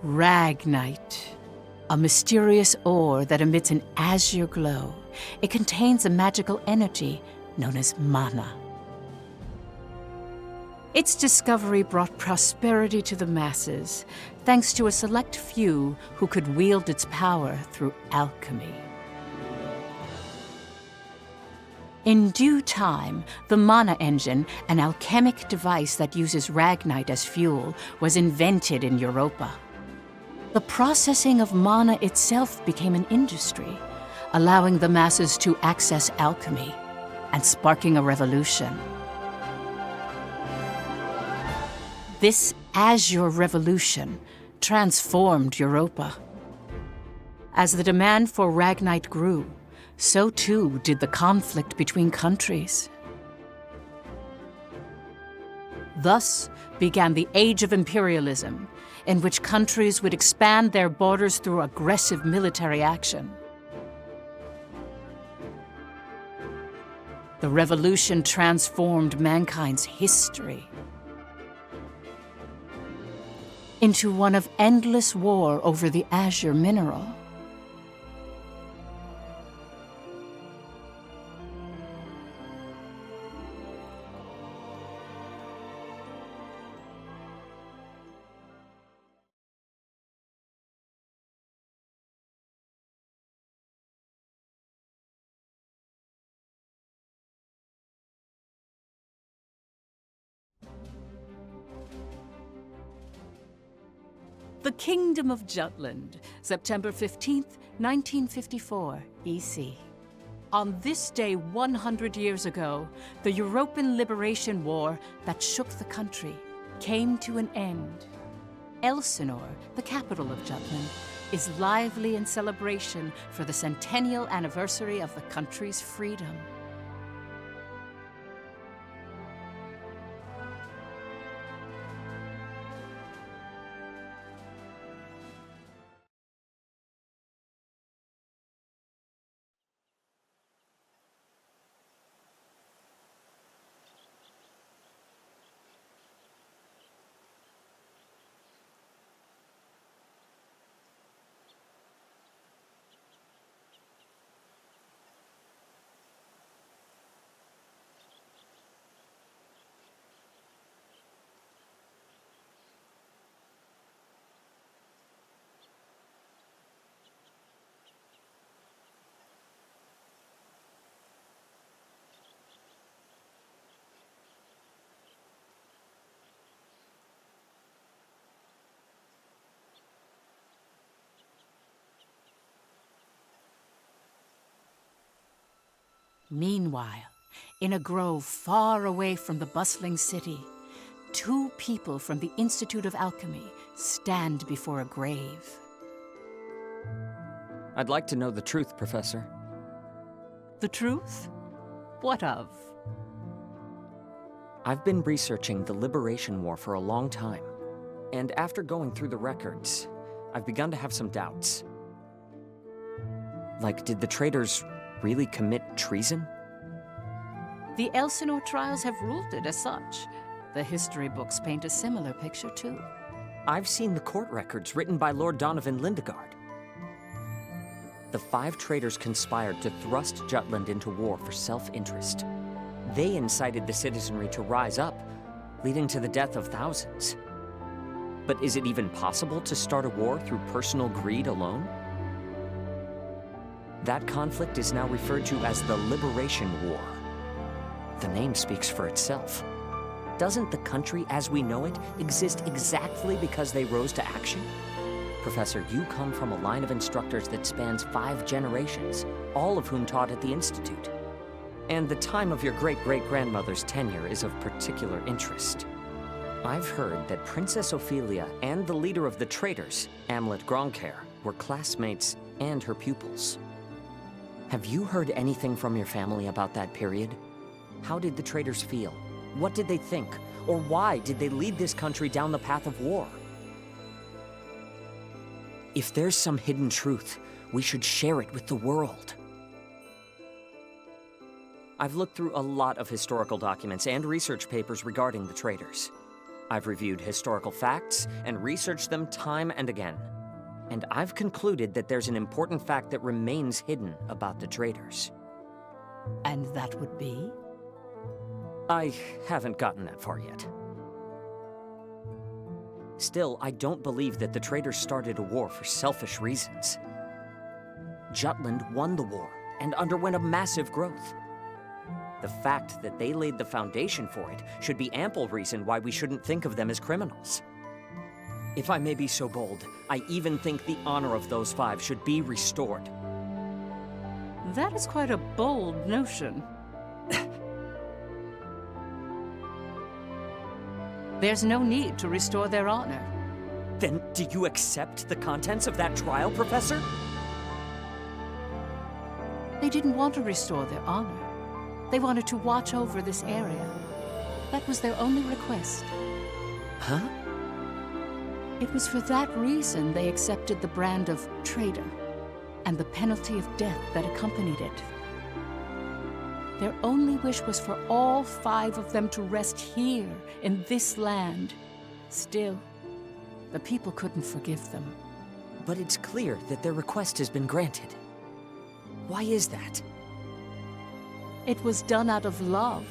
Ragnite, a mysterious ore that emits an azure glow. It contains a magical energy known as mana. Its discovery brought prosperity to the masses, thanks to a select few who could wield its power through alchemy. In due time, the mana engine, an alchemic device that uses Ragnite as fuel, was invented in Europa. The processing of mana itself became an industry, allowing the masses to access alchemy and sparking a revolution. This Azure Revolution transformed Europa. As the demand for Ragnite grew, so too did the conflict between countries. Thus began the Age of Imperialism, in which countries would expand their borders through aggressive military action. The revolution transformed mankind's history into one of endless war over the azure mineral. The Kingdom of Jutland, September 15th, 1954, EC. On this day 100 years ago, the European Liberation War that shook the country came to an end. Elsinore, the capital of Jutland, is lively in celebration for the centennial anniversary of the country's freedom. Meanwhile, in a grove far away from the bustling city, two people from the Institute of Alchemy stand before a grave. I'd like to know the truth, Professor. The truth? What of? I've been researching the Liberation War for a long time, and after going through the records, I've begun to have some doubts. Like, did the traitors really commit treason? The Elsinore trials have ruled it as such. The history books paint a similar picture, too. I've seen the court records written by Lord Donovan Lindegard. The 5 traitors conspired to thrust Jutland into war for self-interest. They incited the citizenry to rise up, leading to the death of thousands. But is it even possible to start a war through personal greed alone? That conflict is now referred to as the Liberation War. The name speaks for itself. Doesn't the country as we know it exist exactly because they rose to action? Professor, you come from a line of instructors that spans 5 generations, all of whom taught at the Institute. And the time of your great-great-grandmother's tenure is of particular interest. I've heard that Princess Ophelia and the leader of the traitors, Amlet Gronkair, were classmates and her pupils. Have you heard anything from your family about that period? How did the traitors feel? What did they think? Or why did they lead this country down the path of war? If there's some hidden truth, we should share it with the world. I've looked through a lot of historical documents and research papers regarding the traitors. I've reviewed historical facts and researched them time and again. And I've concluded that there's an important fact that remains hidden about the traitors. And that would be? I haven't gotten that far yet. Still, I don't believe that the traitors started a war for selfish reasons. Jutland won the war and underwent a massive growth. The fact that they laid the foundation for it should be ample reason why we shouldn't think of them as criminals. If I may be so bold, I even think the honor of those 5 should be restored. That is quite a bold notion. There's no need to restore their honor. Then do you accept the contents of that trial, Professor? They didn't want to restore their honor. They wanted to watch over this area. That was their only request. Huh? It was for that reason they accepted the brand of traitor and the penalty of death that accompanied it. Their only wish was for all 5 of them to rest here in this land. Still, the people couldn't forgive them. But it's clear that their request has been granted. Why is that? It was done out of love,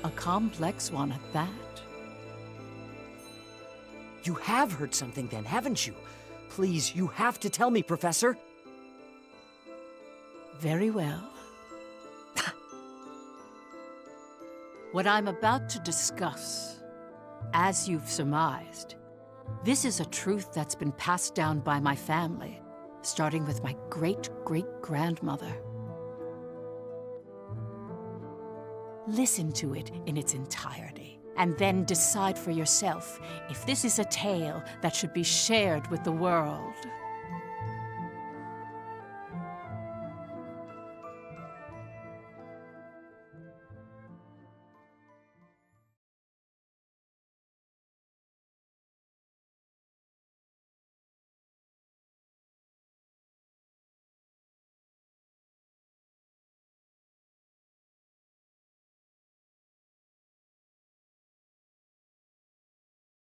a complex one at that. You have heard something then, haven't you? Please, you have to tell me, Professor. Very well. What I'm about to discuss, as you've surmised, this is a truth that's been passed down by my family, starting with my great-great-grandmother. Listen to it in its entirety, and then decide for yourself if this is a tale that should be shared with the world.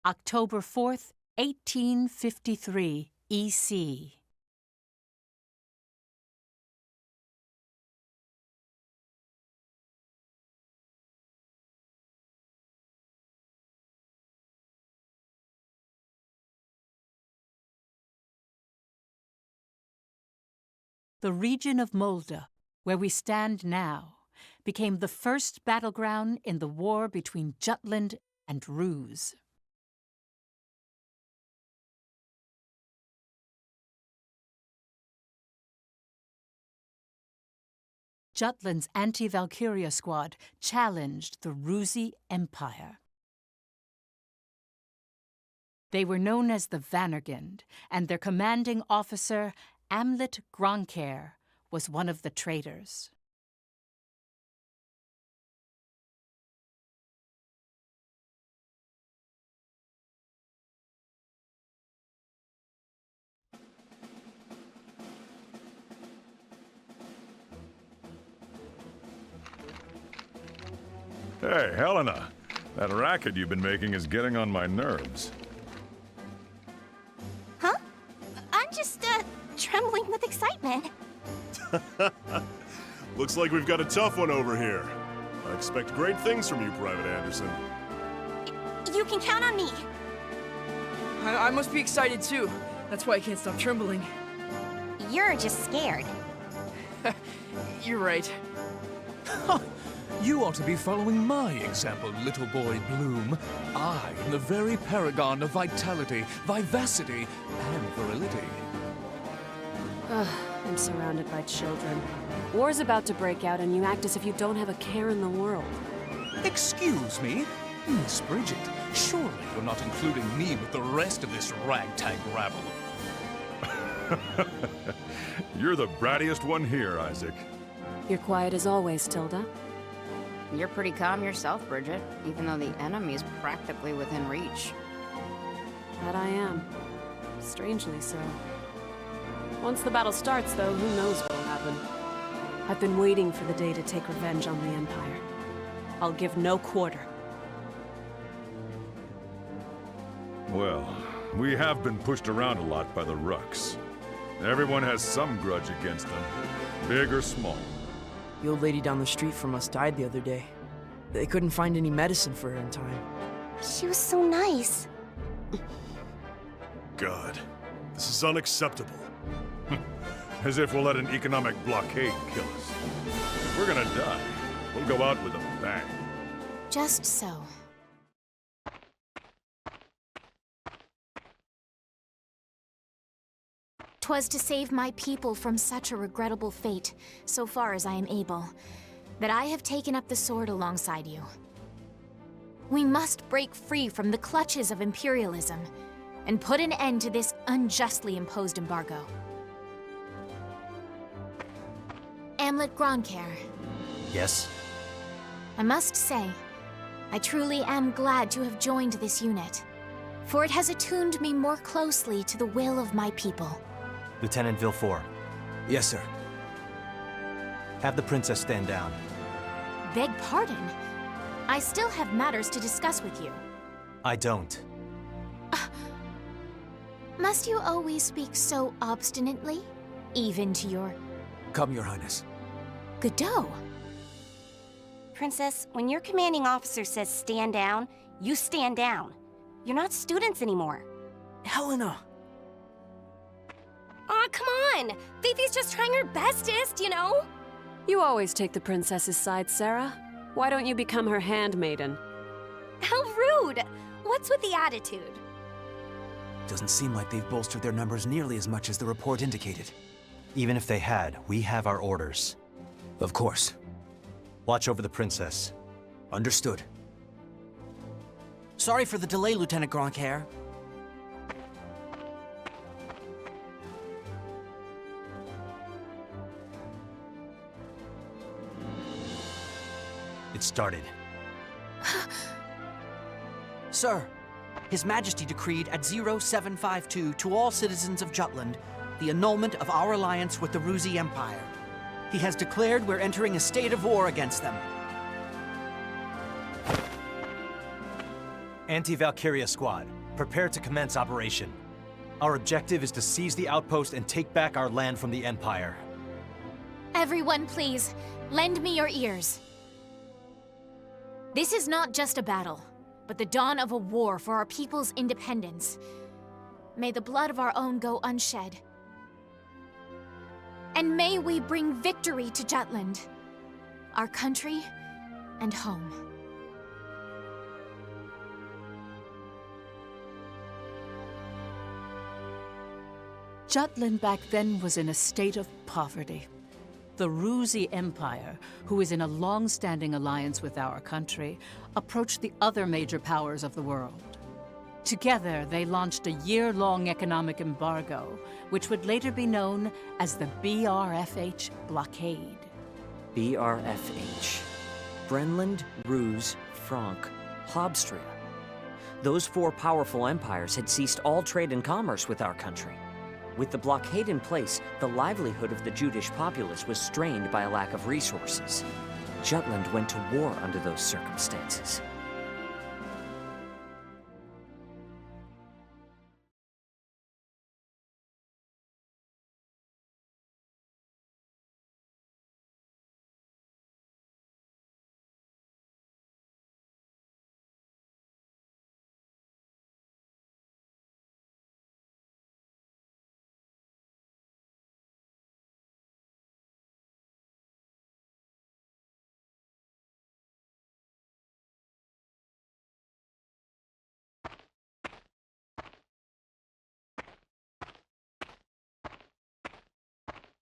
October 4th, 1853, EC. The region of Mulda, where we stand now, became the first battleground in the war between Jutland and Ruse. Jutland's anti-Valkyria squad challenged the Rusi Empire. They were known as the Vannergund, and their commanding officer, Amlet Gronkair, was one of the traitors. Hey, Helena. That racket you've been making is getting on my nerves. Huh? I'm just, trembling with excitement. Looks like we've got a tough one over here. I expect great things from you, Private Anderson. You can count on me. I must be excited too. That's why I can't stop trembling. You're just scared. You're right. You ought to be following my example, little boy Bloom. I am the very paragon of vitality, vivacity, and virility. I'm surrounded by children. War's about to break out and you act as if you don't have a care in the world. Excuse me? Miss Bridget, surely you're not including me with the rest of this ragtag rabble. You're the brattiest one here, Isaac. You're quiet as always, Tilda. You're pretty calm yourself, Bridget, even though the enemy is practically within reach. That I am. Strangely so. Once the battle starts, though, who knows what'll happen. I've been waiting for the day to take revenge on the Empire. I'll give no quarter. Well, we have been pushed around a lot by the Rucks. Everyone has some grudge against them, big or small. The old lady down the street from us died the other day. They couldn't find any medicine for her in time. She was so nice. God, this is unacceptable. As if we'll let an economic blockade kill us. If we're gonna die, we'll go out with a bang. Just so. "'Twas to save my people from such a regrettable fate, so far as I am able, that I have taken up the sword alongside you. We must break free from the clutches of imperialism and put an end to this unjustly imposed embargo. Amlet Gronkair, Yes? I must say, I truly am glad to have joined this unit, for it has attuned me more closely to the will of my people. Lieutenant Villefort, Yes, sir. have the princess stand down. Beg pardon? I still have matters to discuss with you. I don't. Must you always speak so obstinately? Even to your Come, Your Highness. Godot? Princess, when your commanding officer says stand down, you stand down. You're not students anymore. Helena! Aw, come on! Fifi's just trying her bestest, you know? You always take the princess's side, Sarah. Why don't you become her handmaiden? How rude! What's with the attitude? Doesn't seem like they've bolstered their numbers nearly as much as the report indicated. Even if they had, we have our orders. Of course. Watch over the princess. Understood. Sorry for the delay, Lieutenant Gronkair. It started. Sir, His Majesty decreed at 0752 to all citizens of Jutland the annulment of our alliance with the Ruzi Empire. He has declared we're entering a state of war against them. Anti-Valkyria Squad, prepare to commence operation. Our objective is to seize the outpost and take back our land from the Empire. Everyone, please, lend me your ears. This is not just a battle, but the dawn of a war for our people's independence. May the blood of our own go unshed. And may we bring victory to Jutland, our country and home. Jutland back then was in a state of poverty. The Ruzi Empire, who is in a long-standing alliance with our country, approached the other major powers of the world. Together, they launched a year-long economic embargo, which would later be known as the BRFH blockade. BRFH. Brenland, Ruse, Frank, Hobstria. Those four powerful empires had ceased all trade and commerce with our country. With the blockade in place, the livelihood of the Judish populace was strained by a lack of resources. Jutland went to war under those circumstances.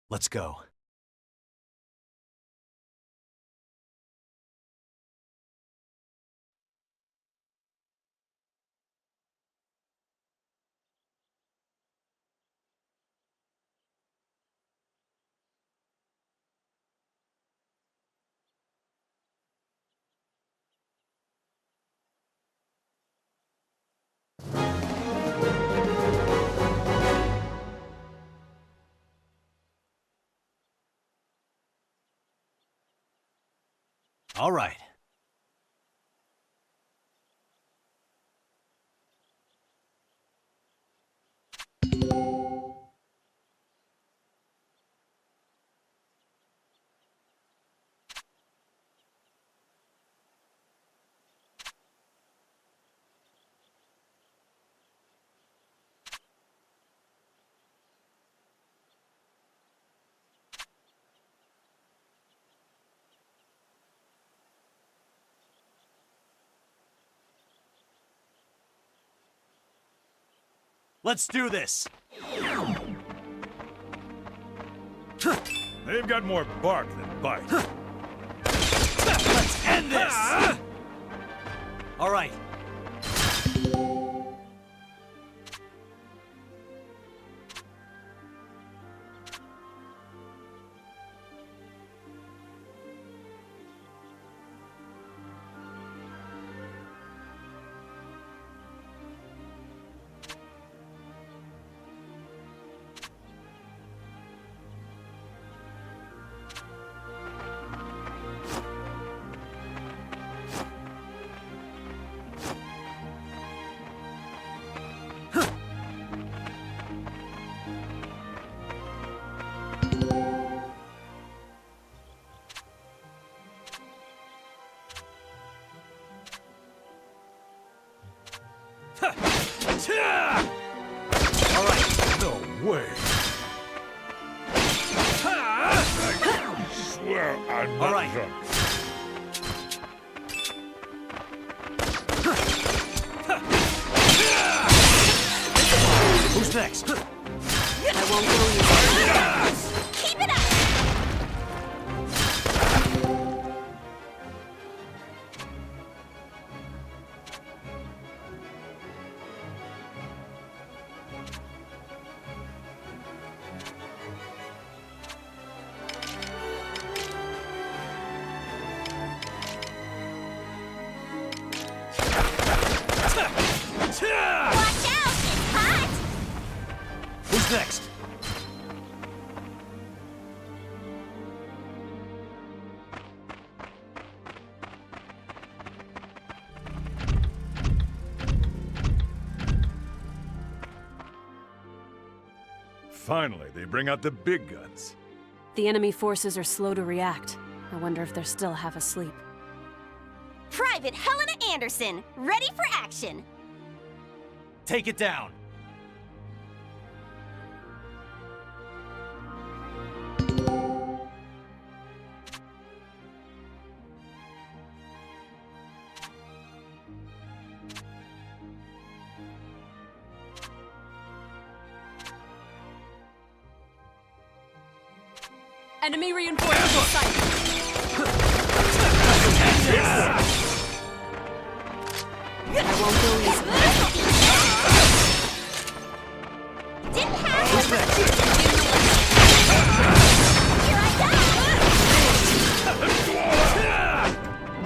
Let's go. All right. Let's do this! They've got more bark than bite. Let's end this! All right. All right. No way. I swear I'm not All right. drunk. Who's next? I won't go easy. Keep it up! Watch out! It's hot! Who's next? Finally, they bring out the big guns. The enemy forces are slow to react. I wonder if they're still half asleep. Private Helena Anderson, ready for action! Take it down. Enemy reinforcements in sight. I won't go easy. Didn't have Who's next? Here I go!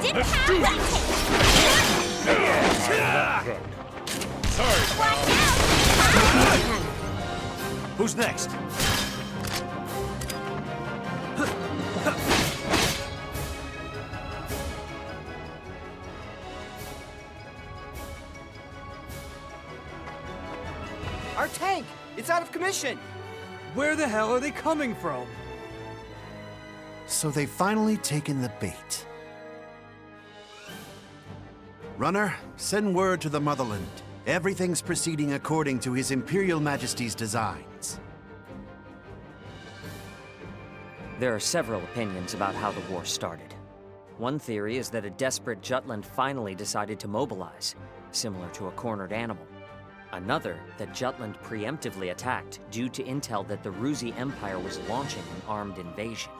Didn't have that! Sorry. Watch out! Who's next? Our tank! It's out of commission! Where the hell are they coming from? So they've finally taken the bait. Runner, send word to the Motherland. Everything's proceeding according to His Imperial Majesty's designs. There are several opinions about how the war started. One theory is that a desperate Jutland finally decided to mobilize, similar to a cornered animal. Another, that Jutland preemptively attacked due to intel that the Ruzi Empire was launching an armed invasion.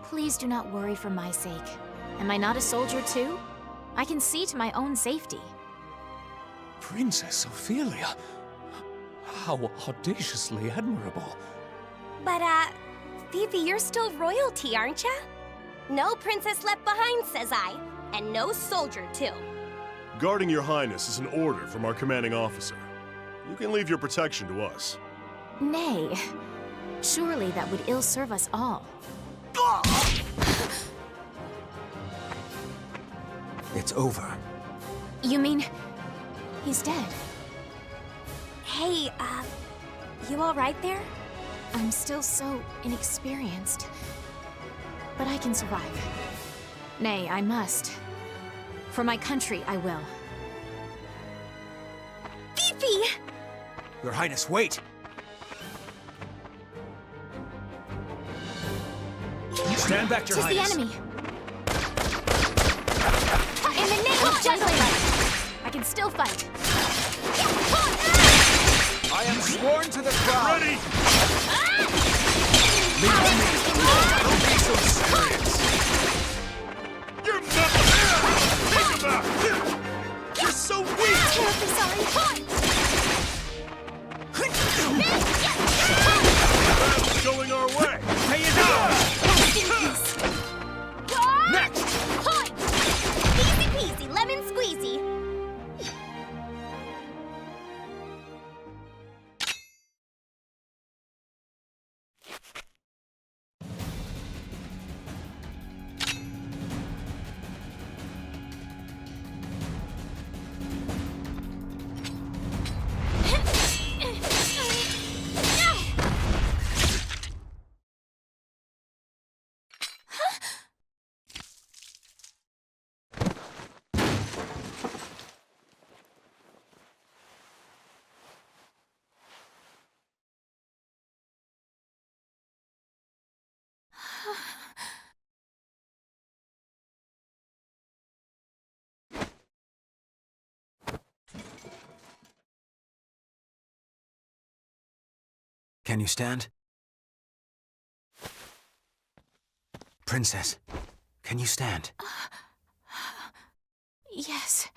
Please do not worry for my sake. Am I not a soldier too? I can see to my own safety. Princess Ophelia. How audaciously admirable. But, Phoebe, you're still royalty, aren't ya? No princess left behind, says I. And no soldier, too. Guarding your highness is an order from our commanding officer. You can leave your protection to us. Nay. Surely that would ill serve us all. It's over. You mean... he's dead? Hey, you all right there? I'm still so inexperienced. But I can survive. Nay, I must. For my country, I will. Fifi! Your Highness, wait! Stand back, Your Tis the Highness. enemy! In the name of justice! I can still fight. I am sworn to the crown. Ready! Leave me. Don't be so serious. You're not... Think about it! You're so weak! Terribly sorry. Battle's going our way! Pay it down! Next! Easy peasy, lemon squeezy. Can you stand? Princess, can you stand? Yes.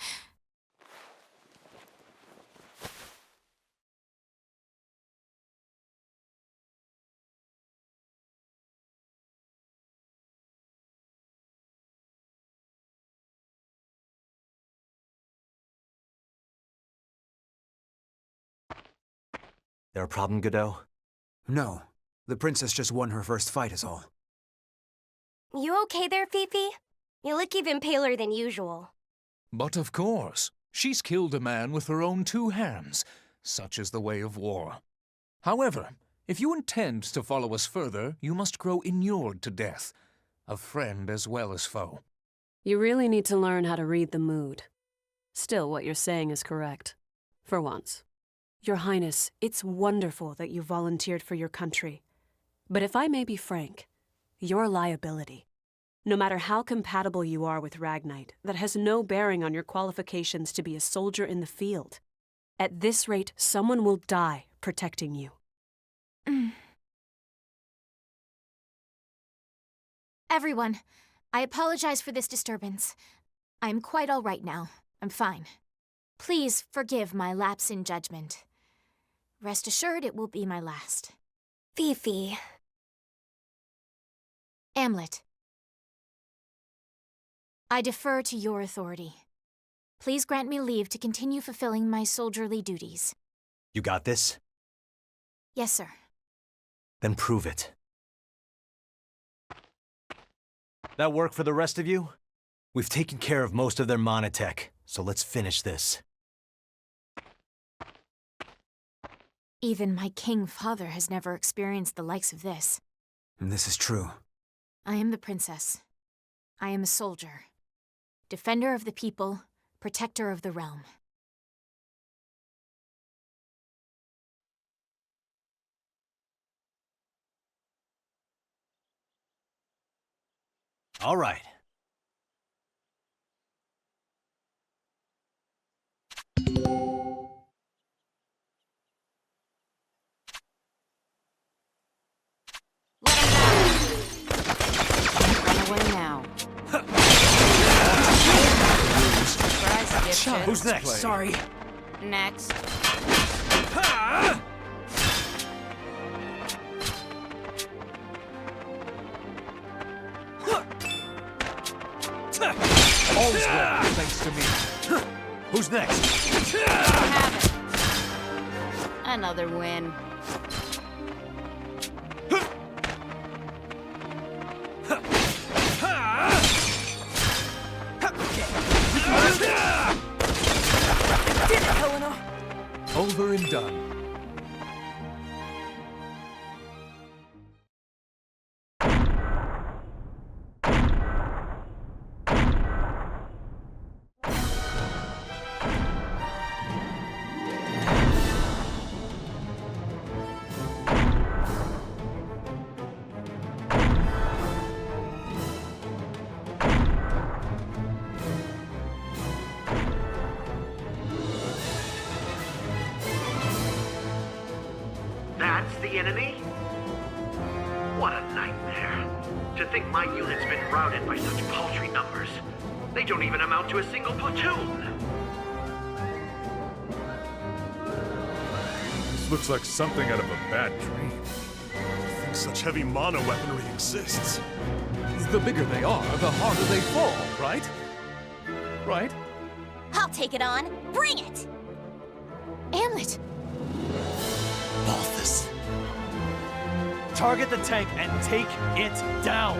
There a problem, Godot? No. The princess just won her first fight is all. You okay there, Fifi? You look even paler than usual. But of course, she's killed a man with her own 2 hands. Such is the way of war. However, if you intend to follow us further, you must grow inured to death, a friend as well as foe. You really need to learn how to read the mood. Still, what you're saying is correct. For once. Your Highness, it's wonderful that you volunteered for your country. But if I may be frank, you're a liability. No matter how compatible you are with Ragnite, that has no bearing on your qualifications to be a soldier in the field. At this rate, someone will die protecting you. Everyone, I apologize for this disturbance. I'm quite all right now. I'm fine. Please forgive my lapse in judgment. Rest assured it will be my last. Fifi. Amlet. I defer to your authority. Please grant me leave to continue fulfilling my soldierly duties. You got this? Yes, sir. Then prove it. That work for the rest of you? We've taken care of most of their monotech, so let's finish this. Even my king father has never experienced the likes of this. And this is true. I am the princess. I am a soldier. Defender of the people, protector of the realm. All right. Run away now. Surprise, dipshit. Who's next? Sorry. Next. All's well, thanks to me. Who's next? Have it. Another win. Over and done. against the enemy? What a nightmare. To think my unit's been routed by such paltry numbers. They don't even amount to a single platoon. This looks like something out of a bad dream. I think such heavy mono weaponry exists. The bigger they are, the harder they fall, right? Right? I'll take it on. Bring it! Amlet! Balthus. Target the tank and take it down!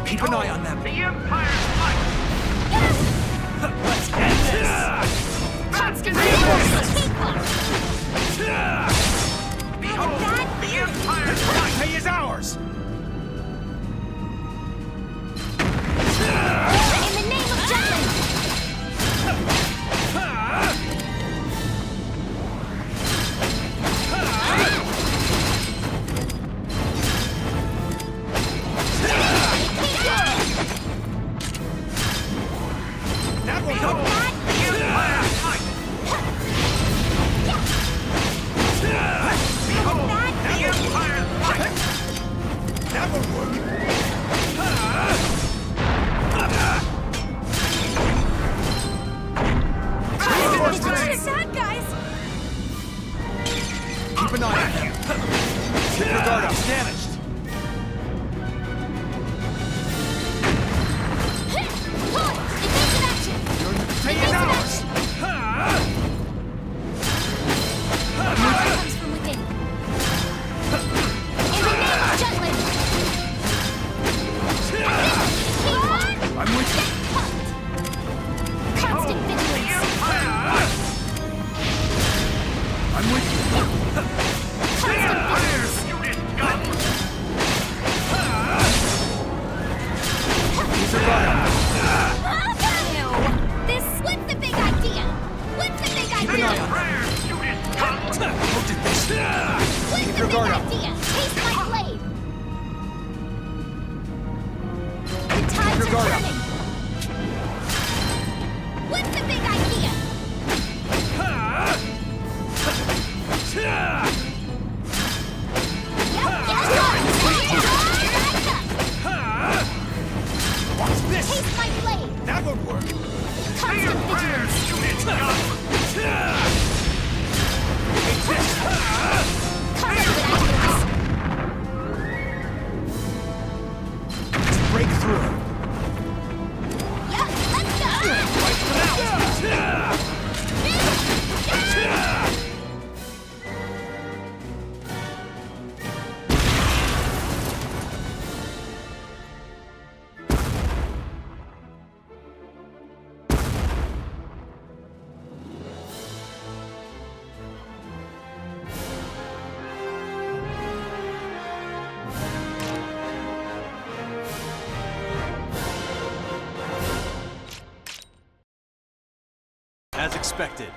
Keep an eye on them. The Empire's fight! Let's end this! Constant Behold, the Empire's fight! Pay is ours! In the name of Jutland! That will Behold, the Empire's fight! Behold, the Empire's fight! That will work! It's too sad, guys! Keep an eye on him! Keep your guard up! Damaged! Defensive action! Pay is ours! Power comes from within. In the name of Jutland! I'm with you! Constant vigilance! I'm with you! Constant vigilance! Unit gun! Keep your guard up! What's the big idea? What's the big idea? Rare unit gun! Look at this! What's Keep the your big guard up! idea? Taste my blade! The Keep tides your are guard up! turning! What's the big idea? Watch this! Taste my blade! That would work! Constant vigilance! Unit gun! Take this! Constant vigilance! Let's break through! Yeah, let's go! Right for now! As expected.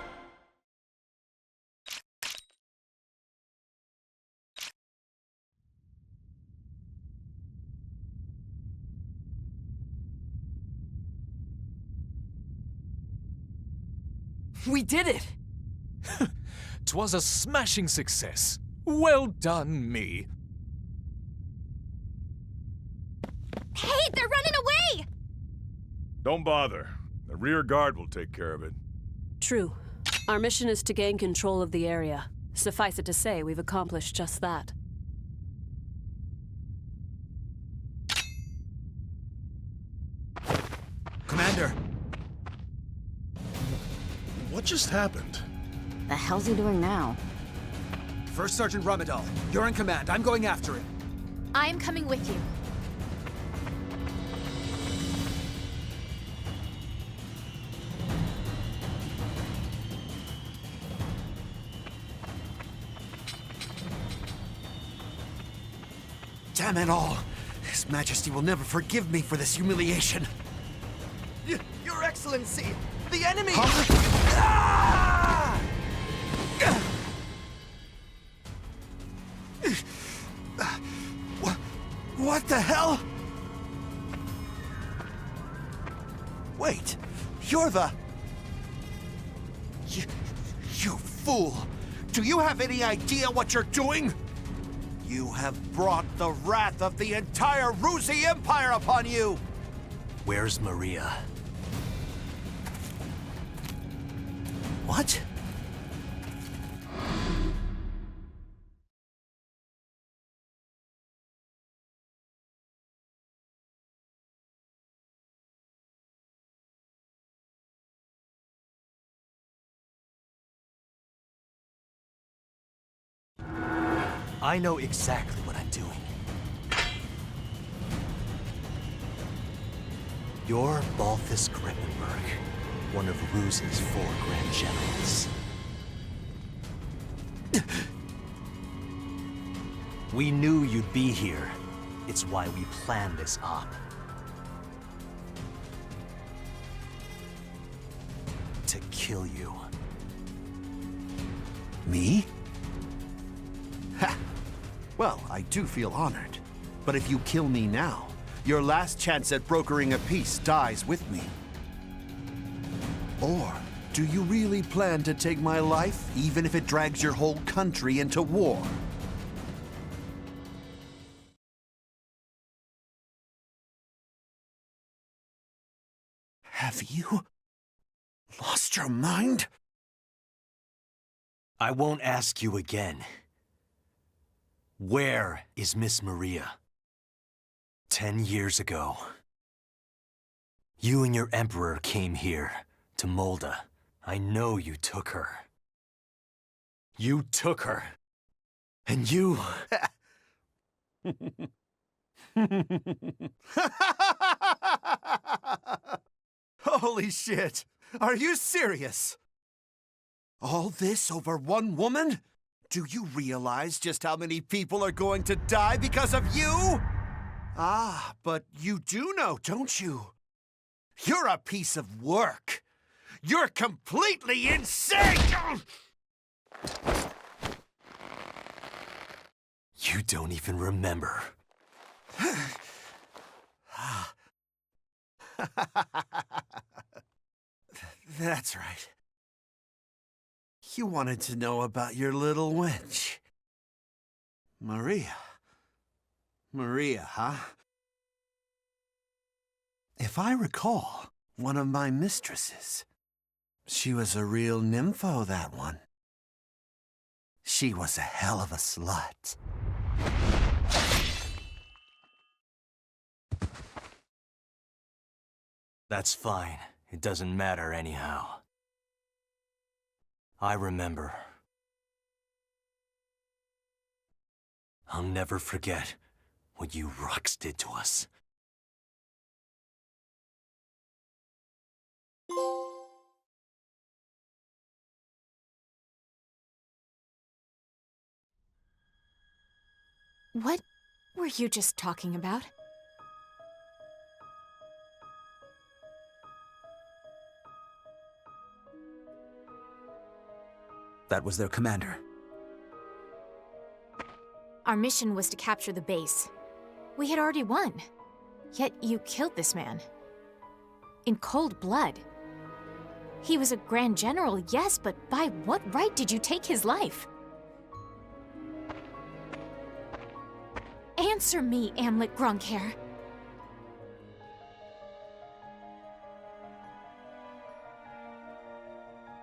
We did it! 'Twas a smashing success. Well done, me. Hey, they're running away! Don't bother. The rear guard will take care of it. True. Our mission is to gain control of the area. Suffice it to say, we've accomplished just that. Commander! What just happened? The hell's he doing now? First Sergeant Ramadal, you're in command. I'm going after him. I am coming with you. Damn it all! His Majesty will never forgive me for this humiliation. Your Excellency! The enemy! Ah! What the hell? Wait, you're the... You fool! Do you have any idea what you're doing? You have brought the wrath of the entire Ruzi Empire upon you! Where's Maria? What? I know exactly what I'm doing. You're Balthus Grippenberg, one of Ruzi's 4 Grand Generals. We knew you'd be here. It's why we planned this op. To kill you. Me? Ha! Well, I do feel honored. But if you kill me now, your last chance at brokering a peace dies with me. Or do you really plan to take my life, even if it drags your whole country into war? Have you lost your mind? I won't ask you again. Where is Miss Maria? 10 years ago, you and your Emperor came here, to Molda. I know you took her. You took her. And you... Holy shit! Are you serious? All this over one woman? Do you realize just how many people are going to die because of you? Ah, but you do know, don't you? You're a piece of work. You're completely insane! You don't even remember. That's right. You wanted to know about your little wench. Maria. Maria, huh? If I recall, one of my mistresses. She was a real nympho, that one. She was a hell of a slut. That's fine. It doesn't matter anyhow. I remember. I'll never forget what you Rux did to us. What were you just talking about? That was their commander. Our mission was to capture the base. We had already won. Yet you killed this man. In cold blood. He was a Grand General, yes, but by what right did you take his life? Answer me, Amlet Grunkhair.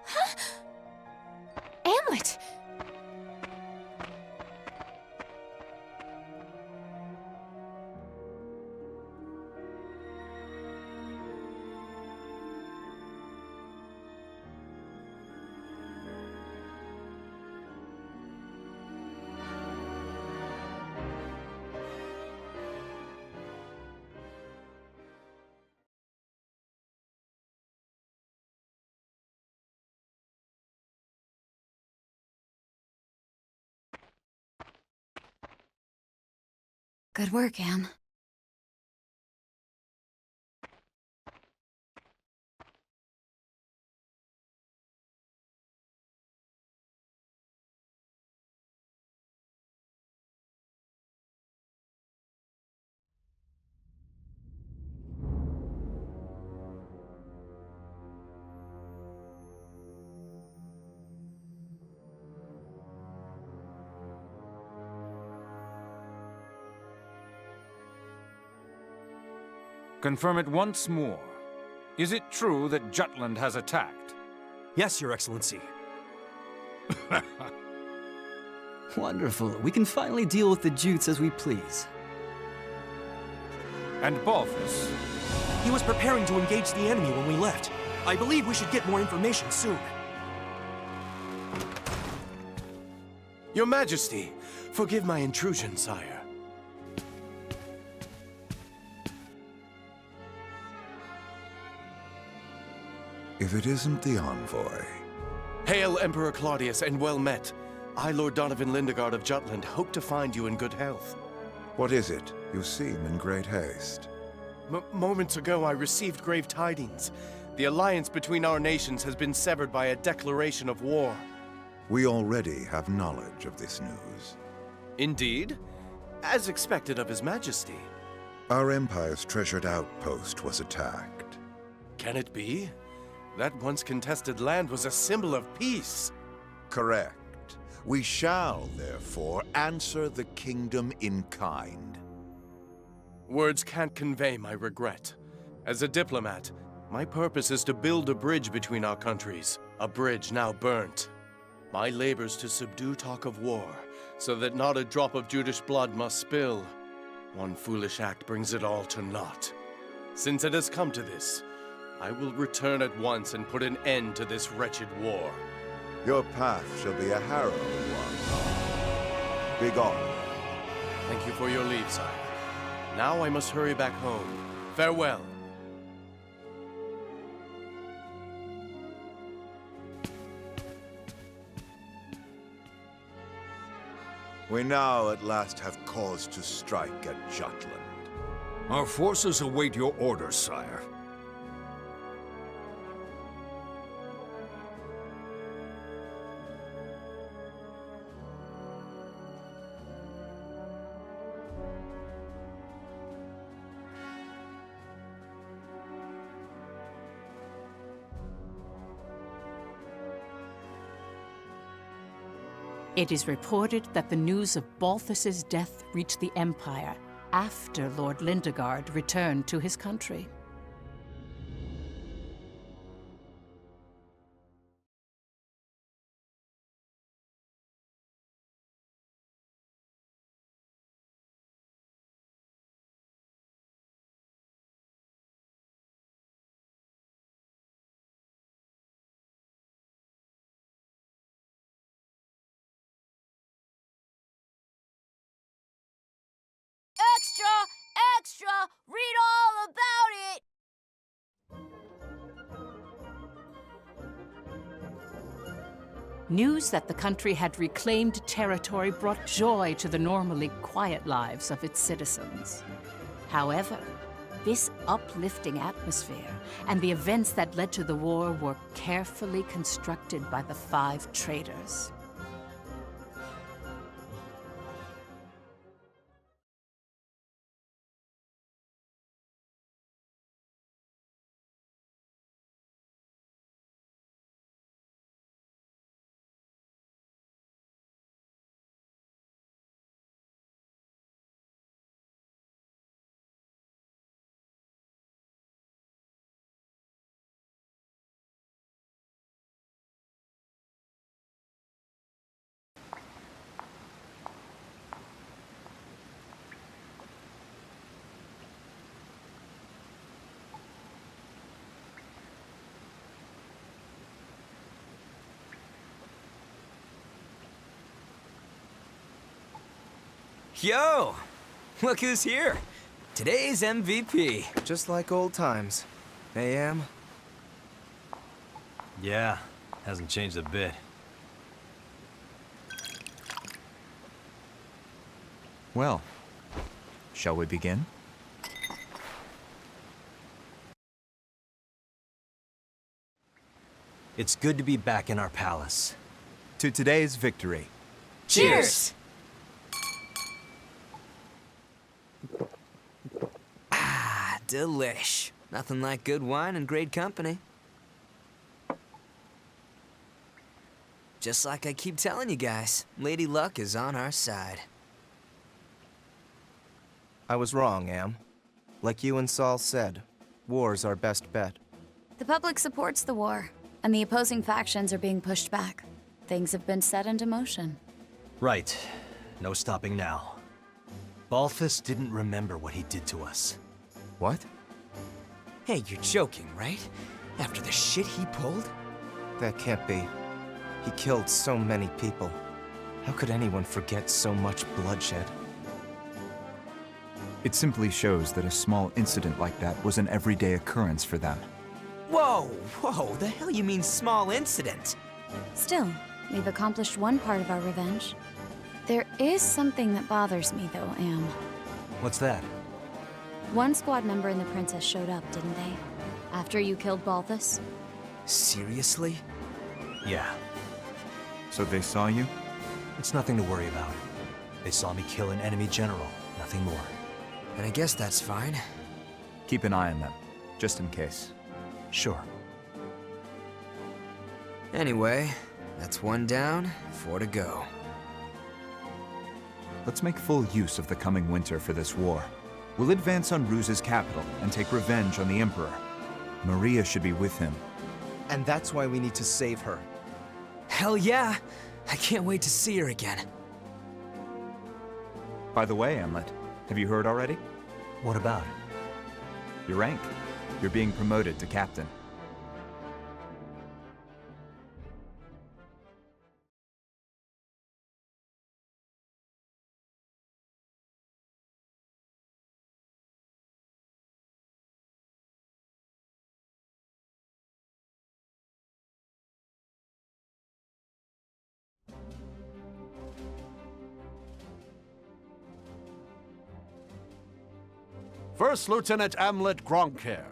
Huh? Amlet! Good work, Am. Confirm it once more. Is it true that Jutland has attacked? Yes, Your Excellency. Wonderful. We can finally deal with the Jutes as we please. And Balthus? He was preparing to engage the enemy when we left. I believe we should get more information soon. Your Majesty, forgive my intrusion, sire. If it isn't the envoy. Hail, Emperor Claudius, and well met. I, Lord Donovan Lindegard of Jutland, hope to find you in good health. What is it? You seem in great haste. Moments ago, I received grave tidings. The alliance between our nations has been severed by a declaration of war. We already have knowledge of this news. Indeed? As expected of His Majesty. Our Empire's treasured outpost was attacked. Can it be? That once contested land was a symbol of peace. Correct. We shall, therefore, answer the kingdom in kind. Words can't convey my regret. As a diplomat, my purpose is to build a bridge between our countries, a bridge now burnt. My labors to subdue talk of war, so that not a drop of Judish blood must spill. One foolish act brings it all to naught. Since it has come to this, I will return at once and put an end to this wretched war. Your path shall be a harrowing one. Be gone. Thank you for your leave, sire. Now I must hurry back home. Farewell. We now at last have cause to strike at Jutland. Our forces await your orders, sire. It is reported that the news of Balthus's death reached the Empire after Lord Lindegard returned to his country. Extra! Extra! Read all about it! News that the country had reclaimed territory brought joy to the normally quiet lives of its citizens. However, this uplifting atmosphere and the events that led to the war were carefully constructed by the 5 traitors. Yo! Look who's here! Today's MVP. Just like old times. AM? Yeah, hasn't changed a bit. Well, shall we begin? It's good to be back in our palace. To today's victory. Cheers! Delish. Nothing like good wine and great company. Just like I keep telling you guys, Lady Luck is on our side. I was wrong, Am. Like you and Saul said, war's our best bet. The public supports the war, and the opposing factions are being pushed back. Things have been set into motion. Right. No stopping now. Balthus didn't remember what he did to us. What? Hey, you're joking, right? After the shit he pulled? That can't be. He killed so many people. How could anyone forget so much bloodshed? It simply shows that a small incident like that was an everyday occurrence for them. Whoa, whoa, the hell you mean small incident? Still, we've accomplished one part of our revenge. There is something that bothers me, though, Am. What's that? One squad member and the princess showed up, didn't they? After you killed Balthus? Seriously? Yeah. So they saw you? It's nothing to worry about. They saw me kill an enemy general, nothing more. And I guess that's fine. Keep an eye on them, just in case. Sure. Anyway, that's one down, 4 to go. Let's make full use of the coming winter for this war. We'll advance on Ruse's capital and take revenge on the Emperor. Maria should be with him. And that's why we need to save her. Hell yeah! I can't wait to see her again. By the way, Amlet, have you heard already? What about? Your rank. You're being promoted to captain. First Lieutenant Amlet Gronkair,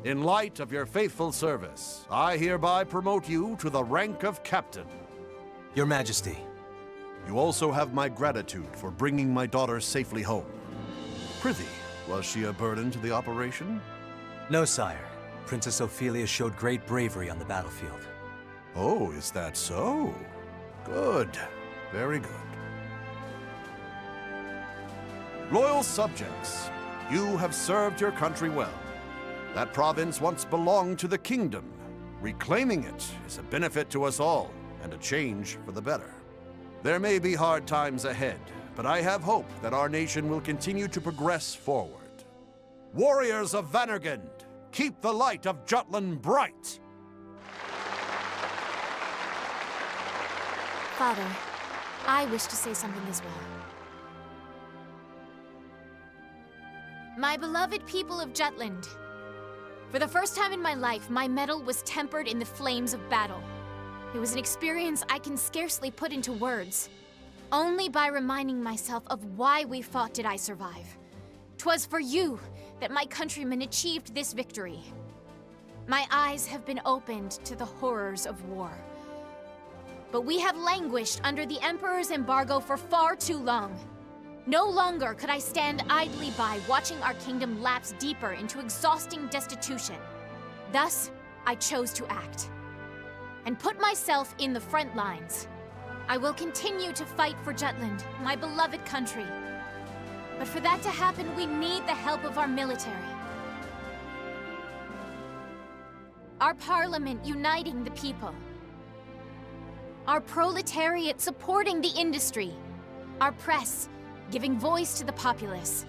in light of your faithful service, I hereby promote you to the rank of Captain. Your Majesty. You also have my gratitude for bringing my daughter safely home. Prithee, was she a burden to the operation? No, sire. Princess Ophelia showed great bravery on the battlefield. Oh, is that so? Good. Very good. Loyal subjects, you have served your country well. That province once belonged to the kingdom. Reclaiming it is a benefit to us all, and a change for the better. There may be hard times ahead, but I have hope that our nation will continue to progress forward. Warriors of Vannergund, keep the light of Jutland bright! Father, I wish to say something as well. My beloved people of Jutland, for the first time in my life, my mettle was tempered in the flames of battle. It was an experience I can scarcely put into words. Only by reminding myself of why we fought did I survive. 'Twas for you that my countrymen achieved this victory. My eyes have been opened to the horrors of war. But we have languished under the Emperor's embargo for far too long. No longer could I stand idly by watching our kingdom lapse deeper into exhausting destitution. Thus, I chose to act and put myself in the front lines. I will continue to fight for Jutland, my beloved country. But for that to happen, we need the help of our military. Our parliament uniting the people. Our proletariat supporting the industry. Our press giving voice to the populace.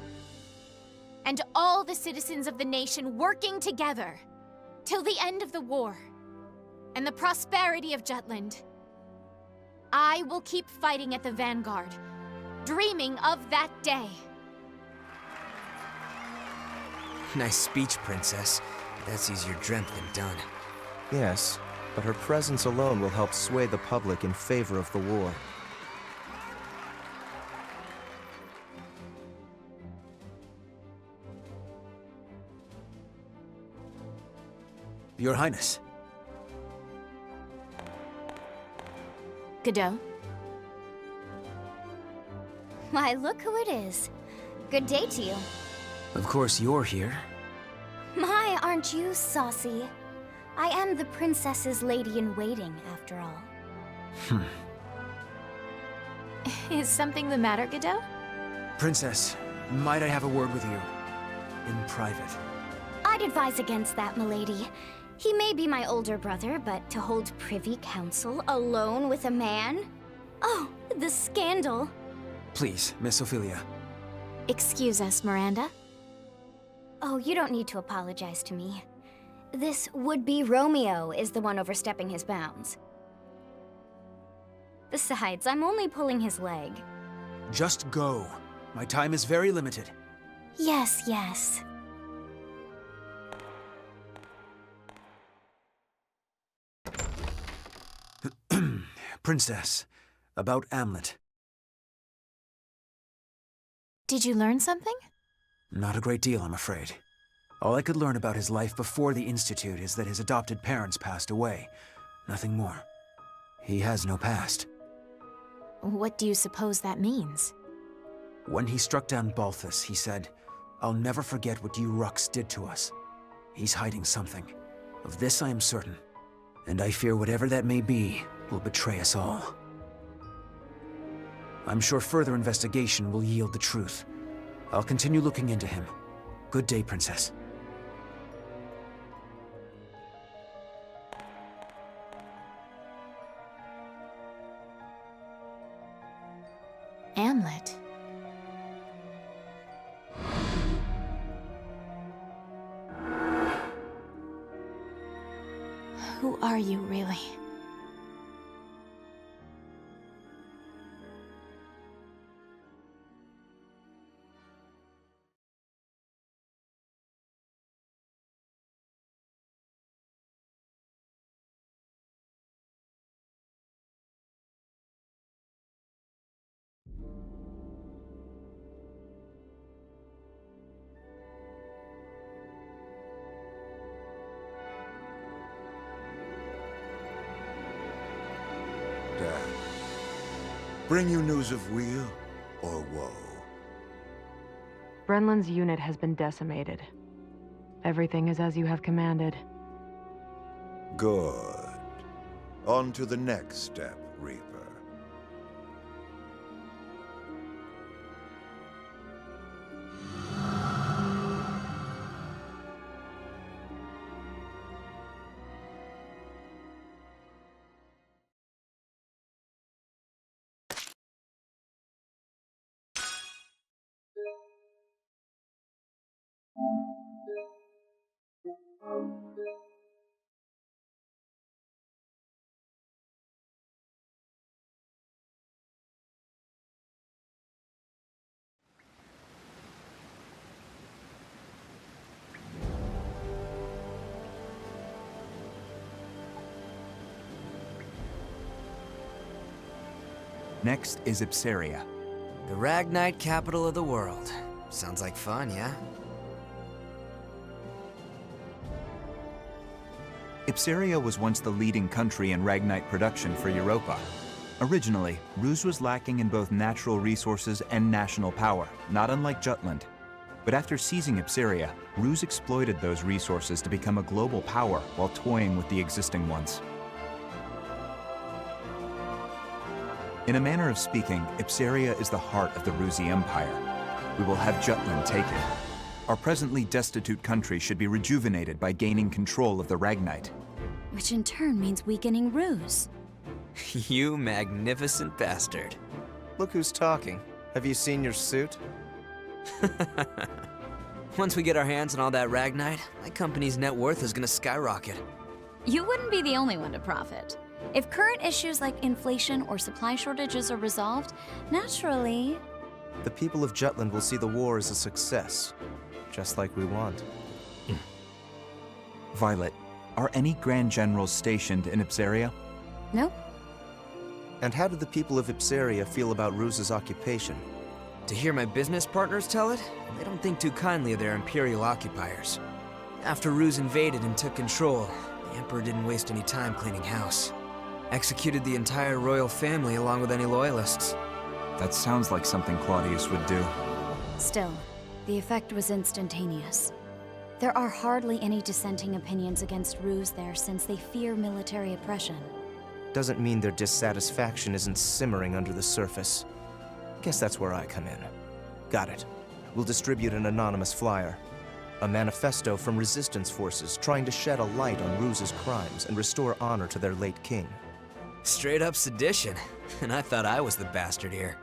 And all the citizens of the nation working together till the end of the war and the prosperity of Jutland. I will keep fighting at the vanguard, dreaming of that day. Nice speech, Princess. That's easier dreamt than done. Yes, but her presence alone will help sway the public in favor of the war. Your Highness. Godot? Why, look who it is. Good day to you. Of course you're here. My, aren't you saucy? I am the princess's lady-in-waiting, after all. Is something the matter, Godot? Princess, might I have a word with you? in private. I'd advise against that, milady. He may be my older brother, but to hold privy council alone with a man? Oh, the scandal. Please, Miss Ophelia. Excuse us, Miranda. Oh, you don't need to apologize to me. This would-be Romeo is the one overstepping his bounds. Besides, I'm only pulling his leg. Just go. My time is very limited. Yes, yes. Princess, about Amlet. Did you learn something? Not a great deal, I'm afraid. All I could learn about his life before the Institute is that his adopted parents passed away. Nothing more. He has no past. What do you suppose that means? When he struck down Balthus, he said, "I'll never forget what you Ruks did to us." He's hiding something. Of this I am certain. And I fear whatever that may be will betray us all. I'm sure further investigation will yield the truth. I'll continue looking into him. Good day, Princess. Amlet. Who are you, really? Dad, bring you news of weal or woe? Brenlin's unit has been decimated. Everything is as you have commanded. Good. On to the next step, Reaper. Next is Ipsaria. The Ragnite capital of the world. Sounds like fun, yeah? Ipsaria was once the leading country in Ragnite production for Europa. Originally, Ruse was lacking in both natural resources and national power, not unlike Jutland. But after seizing Ipsaria, Ruse exploited those resources to become a global power while toying with the existing ones. In a manner of speaking, Ipsaria is the heart of the Rusi Empire. We will have Jutland take it. Our presently destitute country should be rejuvenated by gaining control of the Ragnite. Which in turn means weakening Ruse. You magnificent bastard. Look who's talking. Have you seen your suit? Once we get our hands on all that Ragnite, my company's net worth is gonna skyrocket. You wouldn't be the only one to profit. If current issues like inflation or supply shortages are resolved, naturally... The people of Jutland will see the war as a success, just like we want. Violet, are any Grand Generals stationed in Ipsaria? Nope. And how do the people of Ipsaria feel about Ruse's occupation? To hear my business partners tell it, they don't think too kindly of their Imperial occupiers. After Ruse invaded and took control, the Emperor didn't waste any time cleaning house. Executed the entire royal family along with any loyalists. That sounds like something Claudius would do. Still, the effect was instantaneous. There are hardly any dissenting opinions against Ruse there since they fear military oppression. Doesn't mean their dissatisfaction isn't simmering under the surface. Guess that's where I come in. Got it. We'll distribute an anonymous flyer. A manifesto from resistance forces trying to shed a light on Ruse's crimes and restore honor to their late king. Straight up sedition. And I thought I was the bastard here.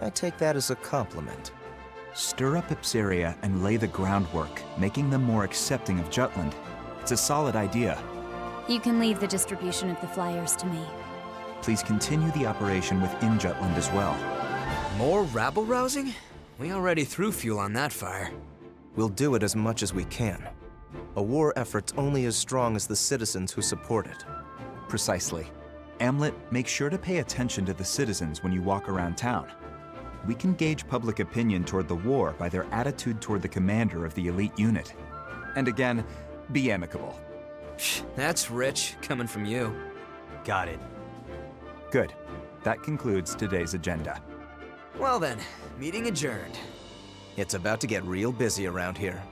I take that as a compliment. Stir up Ipsaria and lay the groundwork, making them more accepting of Jutland. It's a solid idea. You can leave the distribution of the flyers to me. Please continue the operation within Jutland as well. More rabble-rousing? We already threw fuel on that fire. We'll do it as much as we can. A war effort's only as strong as the citizens who support it. Precisely. Amlet, make sure to pay attention to the citizens when you walk around town. We can gauge public opinion toward the war by their attitude toward the commander of the elite unit. And again, be amicable. That's rich, coming from you. Got it. Good. That concludes today's agenda. Well then, meeting adjourned. It's about to get real busy around here.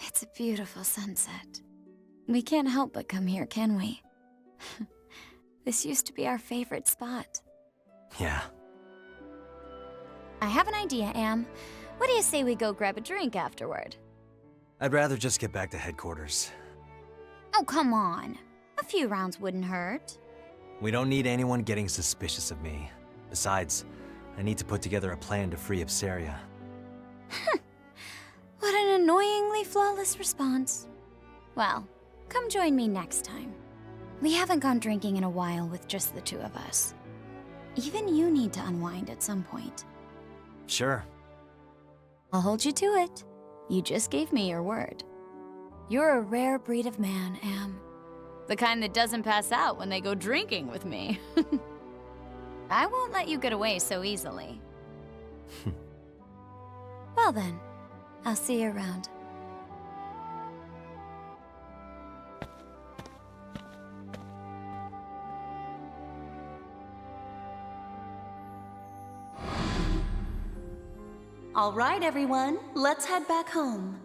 It's a beautiful sunset. We can't help but come here, can we? This used to be our favorite spot. Yeah. I have an idea, Am. What do you say we go grab a drink afterward? I'd rather just get back to headquarters. Oh, come on. A few rounds wouldn't hurt. We don't need anyone getting suspicious of me. Besides, I need to put together a plan to free Ipsaria. What an annoyingly flawless response. Well, come join me next time. We haven't gone drinking in a while with just the two of us. Even you need to unwind at some point. Sure. I'll hold you to it. You just gave me your word. You're a rare breed of man, Am. The kind that doesn't pass out when they go drinking with me. I won't let you get away so easily. Well then, I'll see you around. All right, everyone, let's head back home.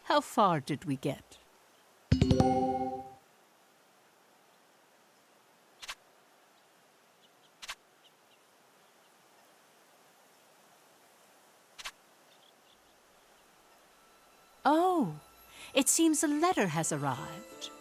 How far did we get? Oh, it seems a letter has arrived.